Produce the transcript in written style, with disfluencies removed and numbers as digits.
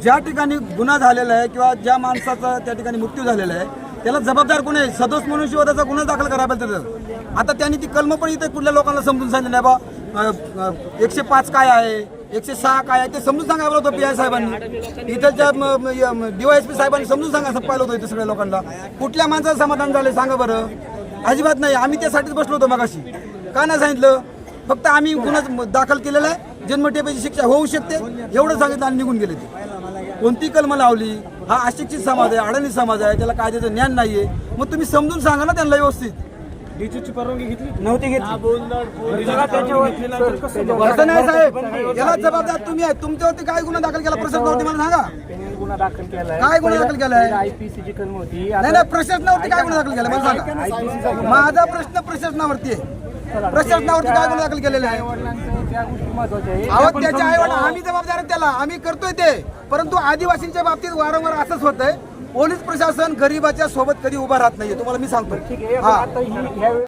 ज्या ठिकाणी गुन्हा झालेला आहे किंवा ज्या माणसाचा त्या ठिकाणी मृत्यू झालेला आहे त्याला जबाबदार कोण आहे? सदोष मनुष्यवधाचा गुन्हा दाखल करायला पाहिजे. आता त्यांनी ती कलम पण इथे कुठल्या लोकांना समजून सांगितलं नाही बा 105 काय आहे 106 काय आहे ते समजून सांगायला होतं पी आय साहेबांनी. इथलच्या DYSP साहेबांनी समजून सांगायचं पाहिलं होतं इथं सगळ्या लोकांना. कुठल्या माणसाचं समाधान झालं सांगा बरं? अजिबात नाही. आम्ही त्यासाठीच बसलो होतो मगाशी. का नाही सांगितलं? फक्त आम्ही गुन्हा दाखल केलेला आहे, जन्मठेपेची शिक्षा होऊ शकते एवढं सांगितलं आणि निघून गेले. ते कोणती कलम लावली? हा अशिक्षित समाज आहे, अडाणी समाज आहे, त्याला कायद्याचं ज्ञान नाहीये. मग तुम्ही समजून सांगा ना त्यांना व्यवस्थित. डीजीची परवानगी घेतली नव्हती घेतली. असं नाही साहेब, याला जबाबदार तुम्ही आहे. तुमच्यावरती काय गुन्हा दाखल केला प्रशासनावरती मला सांगा. गुन्हा दाखल केलाय. काय गुन्हा दाखल केलाय? IPC ची कलम होती. नाही प्रशासनावरती काय गुन्हा दाखल केला मला सांगा. माझा प्रश्न प्रशासनावरती आहे. प्रशासनावरती काय गुन्हा दाखल केलेला आहे? त्या गोष्टी महत्वाच्या आहेत. अहो त्याच्या आईवडील आम्ही जबाबदार आहे त्याला, आम्ही करतोय ते. परंतु आदिवासींच्या बाबतीत वारंवार असंच होतंय. पोलीस प्रशासन गरिबाच्या सोबत कधी उभा राहत नाहीये, तुम्हाला मी सांगतो. ठीक आहे. आता ही